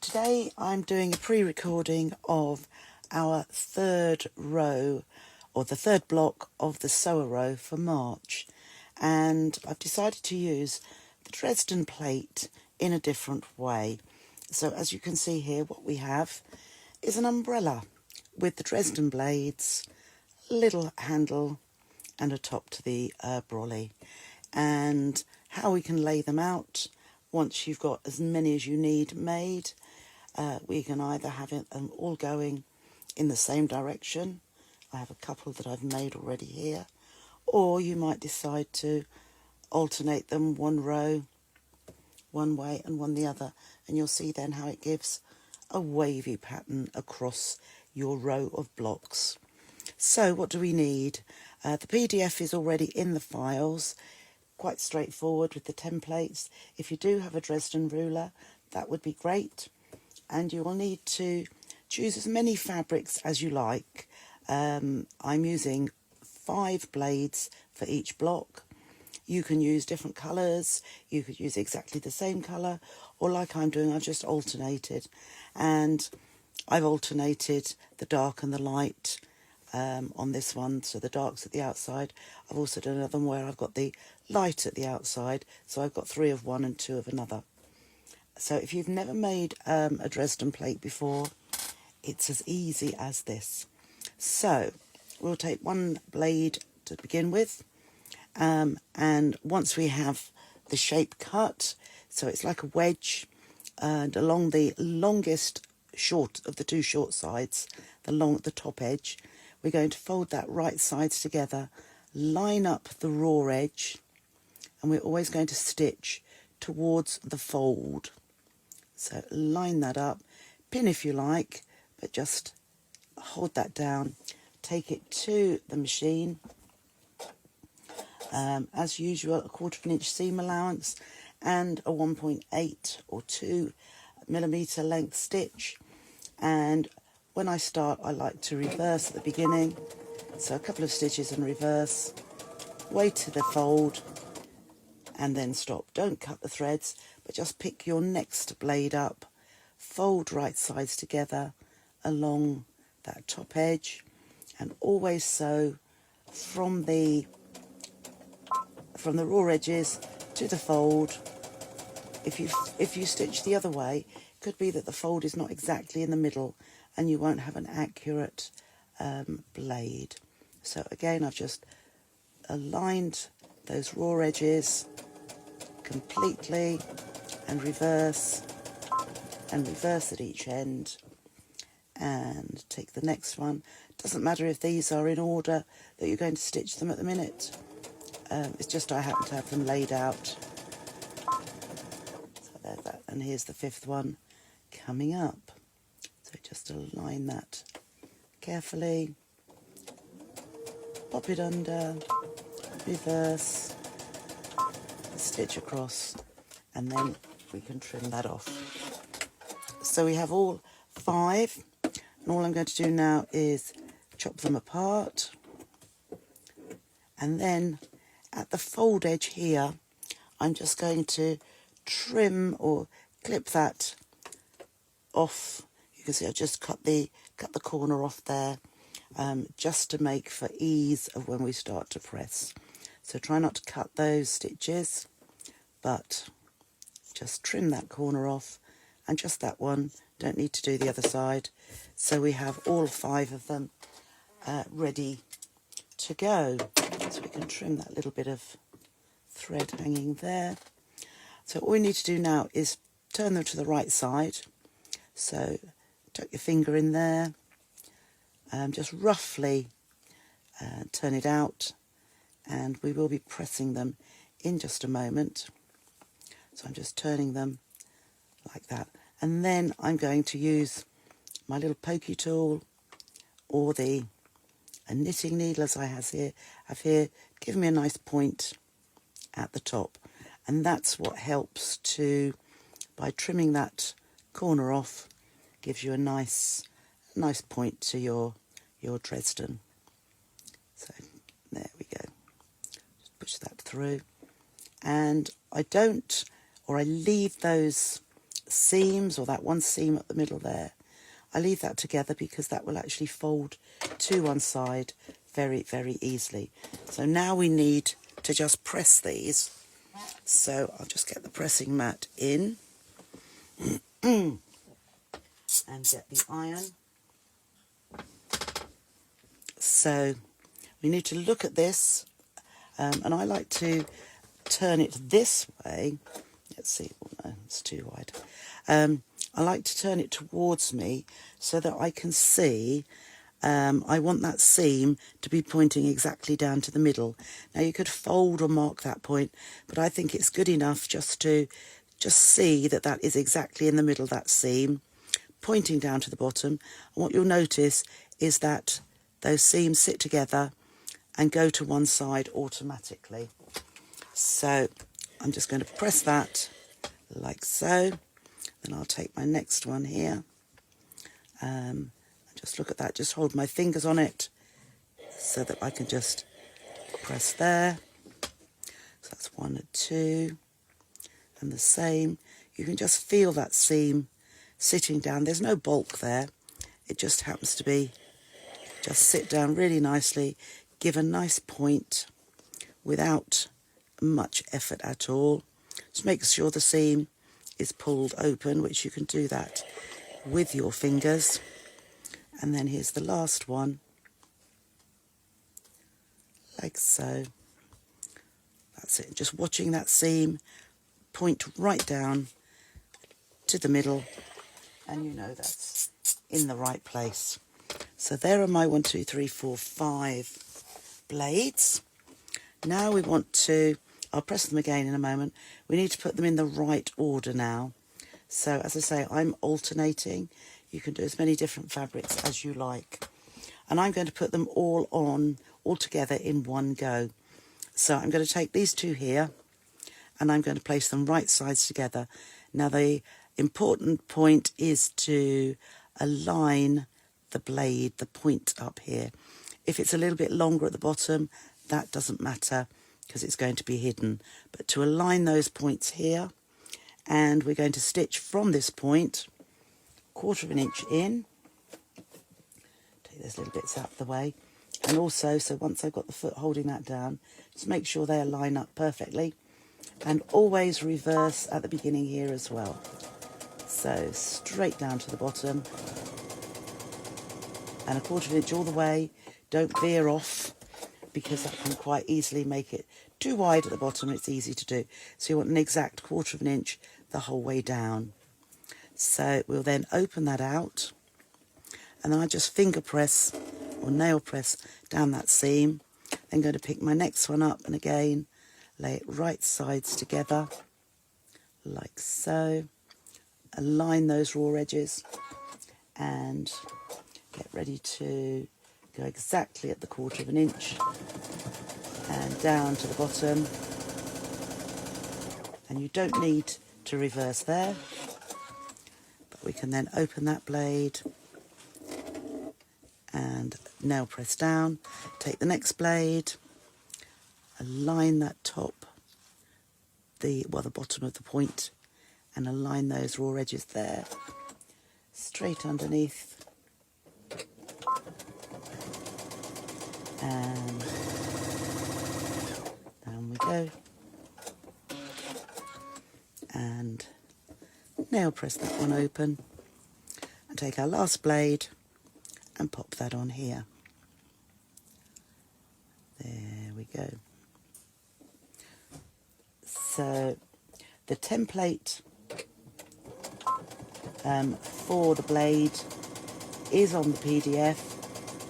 Today I'm doing a pre-recording of our third row, or the third block of the sewer row for March, and I've decided to use the Dresden plate in a different way. So as you can see here, what we have is an umbrella with the Dresden blades, little handle and a top to the brolly, and how we can lay them out. Once you've got as many as you need made, we can either have them all going in the same direction. I have a couple that I've made already here, or you might decide to alternate them, one row one way and one the other, and you'll see then how it gives a wavy pattern across your row of blocks. So what do we need? The PDF is already in the files, quite straightforward with the templates. If you do have a Dresden ruler, that would be great. And you will need to choose as many fabrics as you like. I'm using 5 blades for each block. You can use different colours, you could use exactly the same colour, or like I'm doing, I've just alternated. And I've alternated the dark and the light on this one, so the dark's at the outside. I've also done another one where I've got the light at the outside, so I've got 3 of one and 2 of another. So if you've never made a Dresden plate before, it's as easy as this. So we'll take one blade to begin with, and once we have the shape cut, so it's like a wedge, and along the longest short of the 2 short sides, the top edge, we're going to fold that right sides together, line up the raw edge, and we're always going to stitch towards the fold. So line that up, pin if you like, but just hold that down. Take it to the machine. As usual, a 1/4 inch seam allowance and a 1.8 or 2 millimetre length stitch. And when I start, I like to reverse at the beginning. So a couple of stitches and reverse, way to the fold, and then stop. Don't cut the threads, but just pick your next blade up, fold right sides together along that top edge, and always sew from the raw edges to the fold. If you stitch the other way, it could be that the fold is not exactly in the middle and you won't have an accurate blade. So again, I've just aligned those raw edges completely, and reverse at each end, and take the next one. Doesn't matter if these are in order that you're going to stitch them at the minute. It's just I happen to have them laid out. So there's that, and here's the 5th one coming up. So just align that carefully, pop it under, reverse, stitch across, and then we can trim that off. So we have all 5, and all I'm going to do now is chop them apart, and then at the fold edge here, I'm just going to trim or clip that off. You can see I just cut the corner off there, just to make for ease of when we start to press. So try not to cut those stitches, but just trim that corner off, and just that one. Don't need to do the other side. So we have all 5 of them ready to go. So we can trim that little bit of thread hanging there. So all we need to do now is turn them to the right side. So tuck your finger in there, just roughly turn it out, and we will be pressing them in just a moment. So I'm just turning them like that, and then I'm going to use my little pokey tool or a knitting needle, as I have here, give me a nice point at the top, and that's what helps to, by trimming that corner off, gives you a nice point to your Dresden. So there we go. Just push that through, and I leave those seams, or that one seam at the middle there, I leave that together because that will actually fold to one side very, very easily. So now we need to just press these. So I'll just get the pressing mat in and get the iron. So we need to look at this, and I like to turn it this way. Let's see, oh no, it's too wide. I like to turn it towards me so that I can see. I want that seam to be pointing exactly down to the middle. Now you could fold or mark that point, but I think it's good enough just to see that that is exactly in the middle, that seam, pointing down to the bottom. And what you'll notice is that those seams sit together and go to one side automatically. So I'm just going to press that like so. Then I'll take my next one here. Just look at that, just hold my fingers on it so that I can just press there. So that's 1 and 2. And the same, you can just feel that seam sitting down. There's no bulk there. It just happens to be, just sit down really nicely, give a nice point without much effort at all. Just make sure the seam is pulled open, which you can do that with your fingers. And then here's the last one, like so. That's it, just watching that seam point right down to the middle, and you know that's in the right place. So there are my 1, 2, 3, 4, 5 blades. Now we want to, I'll press them again in a moment, we need to put them in the right order now. So as I say, I'm alternating. You can do as many different fabrics as you like. And I'm going to put them all together in one go. So I'm going to take these two here and I'm going to place them right sides together. Now the important point is to align the blade, the point up here. If it's a little bit longer at the bottom, that doesn't matter because it's going to be hidden. But to align those points here, and we're going to stitch from this point 1/4 inch in. Take those little bits out of the way. And also, so once I've got the foot holding that down, just make sure they line up perfectly. And always reverse at the beginning here as well. So straight down to the bottom. And 1/4 inch all the way. Don't veer off, because that can quite easily make it too wide at the bottom. It's easy to do. So you want an exact 1/4 inch the whole way down. So we'll then open that out, and then I just finger press or nail press down that seam. Then going to pick my next one up and again lay it right sides together like so. Align those raw edges and get ready to go exactly at the 1/4 inch and down to the bottom. And you don't need to reverse there. We can then open that blade and nail press down. Take the next blade, align that top, the bottom of the point, and align those raw edges there, straight underneath. And down we go. And nail press that one open and take our last blade and pop that on here. There we go. So the template for the blade is on the PDF.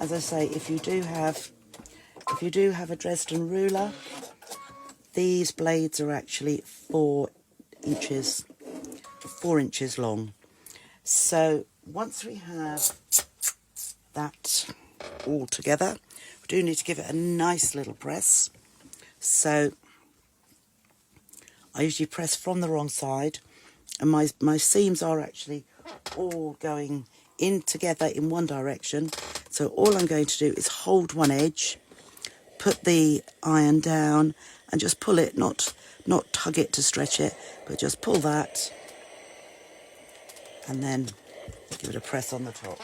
As I say, if you do have a Dresden ruler, these blades are actually 4 inches long. So once we have that all together, we do need to give it a nice little press. So I usually press from the wrong side, and my seams are actually all going in together in one direction. So all I'm going to do is hold one edge, put the iron down and just pull it, not tug it to stretch it, but just pull that and then give it a press on the top.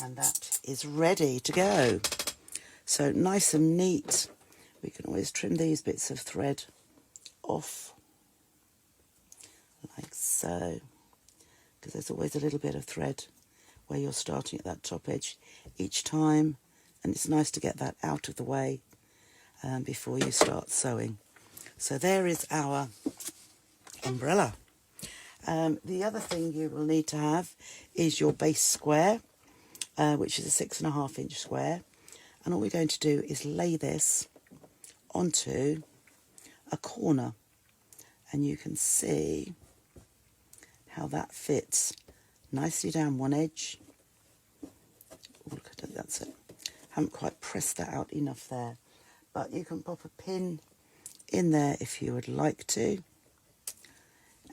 And that is ready to go. So nice and neat. We can always trim these bits of thread off like so, because there's always a little bit of thread where you're starting at that top edge each time, and it's nice to get that out of the way before you start sewing. So there is our umbrella. The other thing you will need to have is your base square, which is a 6.5 inch square, and all we're going to do is lay this onto a corner, and you can see how that fits nicely down one edge. Oh, look at it, that's it. Haven't quite pressed that out enough there, but you can pop a pin in there if you would like to,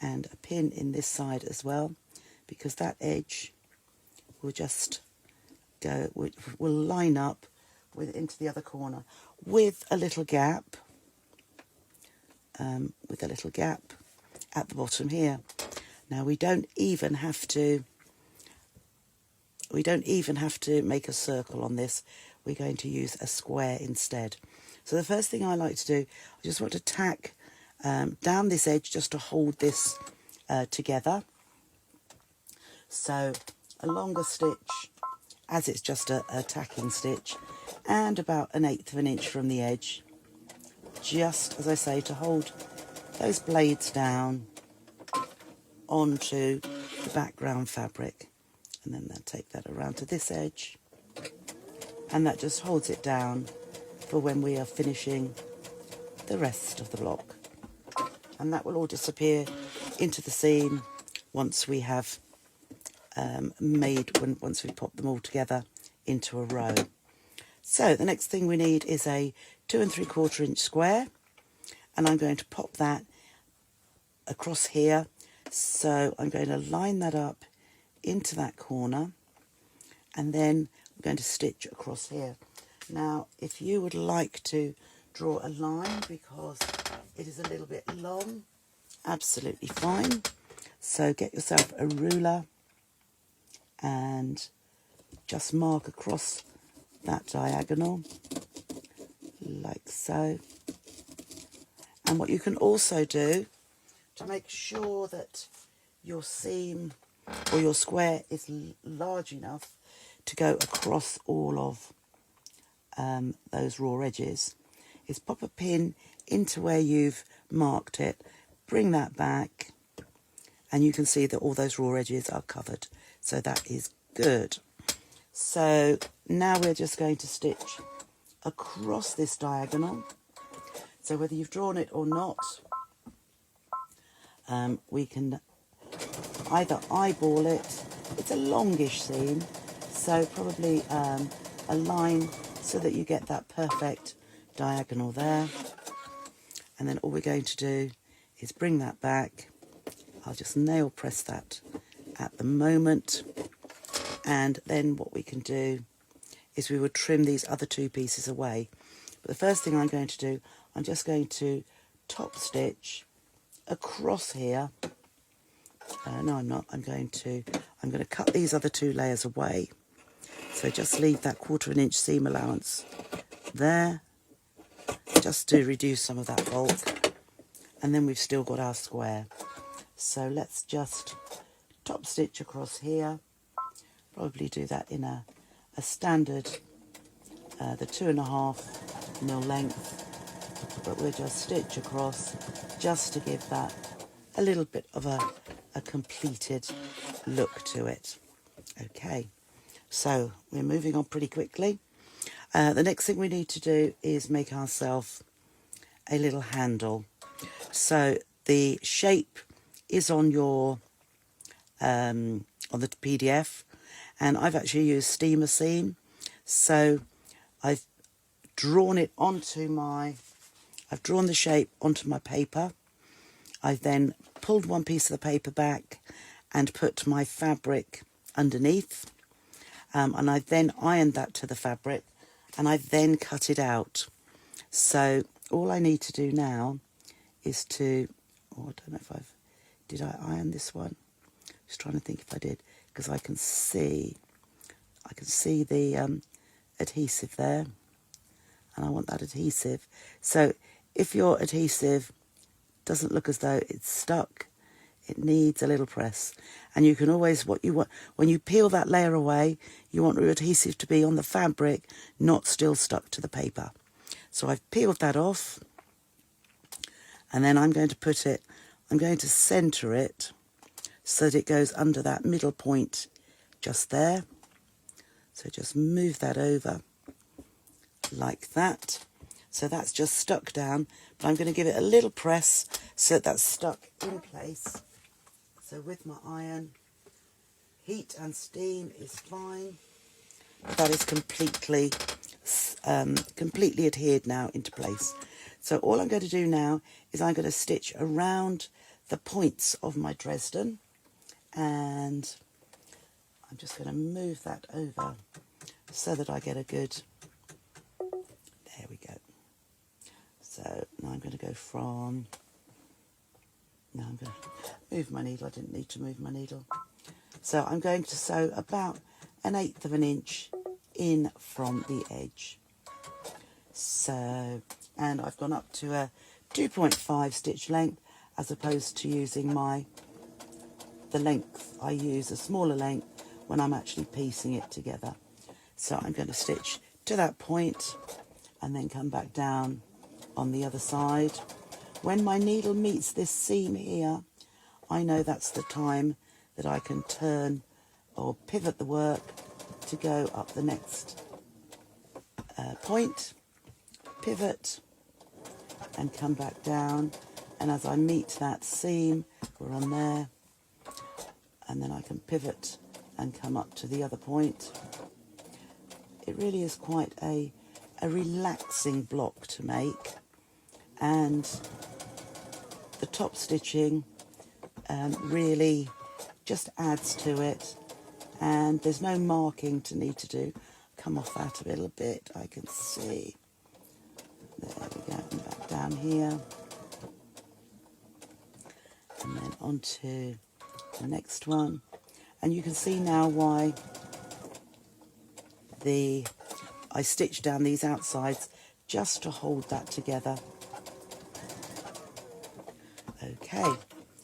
and a pin in this side as well, because that edge will just go, will line up with into the other corner with a little gap, at the bottom here. Now we don't even have to make a circle on this. We're going to use a square instead. So the first thing I like to do, I just want to tack down this edge just to hold this together. So a longer stitch, as it's just a tacking stitch, and about 1/8 of an inch from the edge, just as I say, to hold those blades down onto the background fabric. And then they'll take that around to this edge, and that just holds it down for when we are finishing the rest of the block. And that will all disappear into the seam once we have once we pop them all together into a row. So the next thing we need is a 2 3/4 inch square, and I'm going to pop that across here. So I'm going to line that up into that corner, and then I'm going to stitch across here. Now, if you would like to draw a line because it is a little bit long, absolutely fine. So get yourself a ruler and just mark across that diagonal like so. And what you can also do to make sure that your seam or your square is large enough to go across all of those raw edges is pop a pin into where you've marked it, bring that back, and you can see that all those raw edges are covered. So that is good. So now we're just going to stitch across this diagonal. So whether you've drawn it or not, we can either eyeball it. It's a longish seam, so probably a line so that you get that perfect diagonal there. And then all we're going to do is bring that back. I'll just nail press that at the moment, and then what we can do is we would trim these other two pieces away. But the first thing I'm going to do, I'm just going to top stitch across here. No, I'm not. I'm going to cut these other two layers away. So just leave that 1/4 inch seam allowance there, just to reduce some of that bulk. And then we've still got our square. So let's just top stitch across here. Probably do that in a standard, the 2.5 mil length. But we'll just stitch across just to give that a little bit of a completed look to it. Okay, so we're moving on pretty quickly. The next thing we need to do is make ourselves a little handle. So the shape is on your on the PDF, and I've actually used steamer seam. So I've drawn it onto I've drawn the shape onto my paper. I've then pulled one piece of the paper back and put my fabric underneath, and I've then ironed that to the fabric, and I've then cut it out. So all I need to do now is to, oh, I don't know if did I iron this one? Just trying to think if I did, because I can see the adhesive there, and I want that adhesive. So if your adhesive doesn't look as though it's stuck, it needs a little press. And you can always, what you want, when you peel that layer away, you want your adhesive to be on the fabric, not still stuck to the paper. So I've peeled that off, and then I'm going to centre it so that it goes under that middle point just there. So just move that over like that. So that's just stuck down, but I'm going to give it a little press so that that's stuck in place. So with my iron, heat and steam is fine. That is completely adhered now into place. So all I'm going to do now is I'm going to stitch around the points of my Dresden, and I'm just going to move that over so that I get a good, there we go. So now I'm going to go from, now I'm going to move my needle. I didn't need to move my needle. So I'm going to sew about 1/8 of an inch in from the edge. So, and I've gone up to a 2.5 stitch length as opposed to using the length. I use a smaller length when I'm actually piecing it together. So I'm going to stitch to that point and then come back down on the other side. When my needle meets this seam here, I know that's the time that I can turn or pivot the work to go up the next point, pivot and come back down, and as I meet that seam, we're on there, and then I can pivot and come up to the other point. It really is quite a relaxing block to make, and the top stitching really just adds to it, and there's no marking to need to do. Come off that a little bit, I can see. There we go, and back down here. And then onto the next one. And you can see now why I stitched down these outsides just to hold that together. Okay,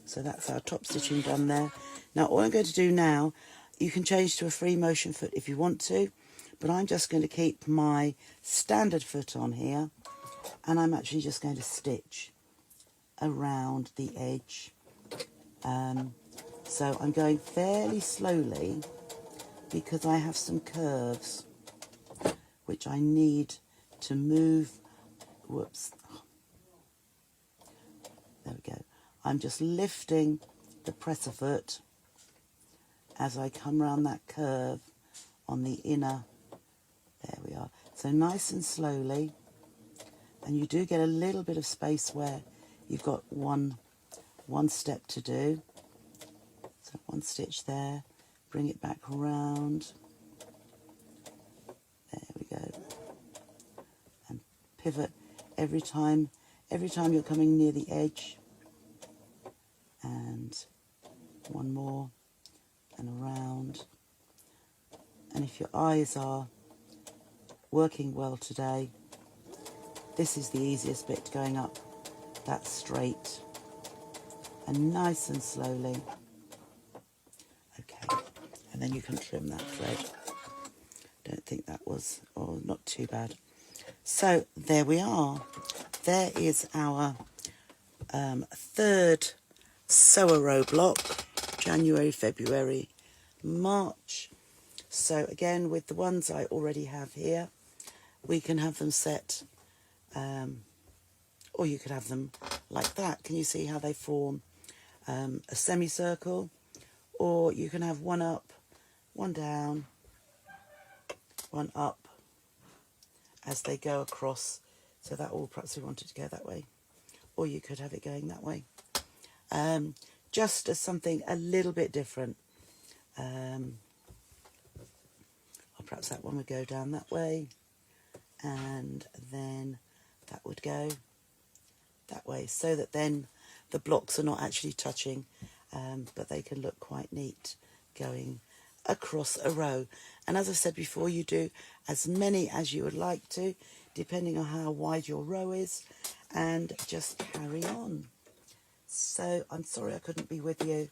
so that's our top stitching done there. Now all I'm going to do now, you can change to a free motion foot if you want to, but I'm just going to keep my standard foot on here, and I'm actually just going to stitch around the edge. So I'm going fairly slowly because I have some curves which I need to move. Whoops. There we go. I'm just lifting the presser foot as I come around that curve on the inner. There we are. So nice and slowly. And you do get a little bit of space where you've got one step to do. So one stitch there, bring it back around. There we go. And pivot every time you're coming near the edge. And one more and around. And if your eyes are working well today, this is the easiest bit, going up that straight and nice and slowly. Okay, and then you can trim that thread. Don't think that was, or not too bad. So there we are. There is our third sewer row block, January, February, March. So again, with the ones I already have here, we can have them set, or you could have them like that. Can you see how they form a semicircle? Or you can have one up, one down, one up as they go across. So that all, perhaps we wanted to go that way. Or you could have it going that way. Just as something a little bit different. Or perhaps that one would go down that way. And then that would go that way. So that then the blocks are not actually touching but they can look quite neat going across a row. And as I said before, you do as many as you would like to, depending on how wide your row is, and just carry on. So I'm sorry I couldn't be with you.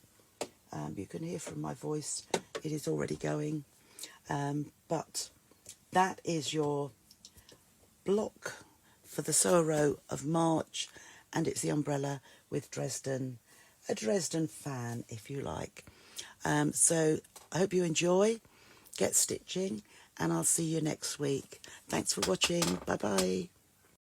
You can hear from my voice, it is already going. But that is your block for the sew row of March, and it's the umbrella with Dresden, a Dresden fan if you like. So I hope you enjoy, get stitching, and I'll see you next week. Thanks for watching. Bye bye.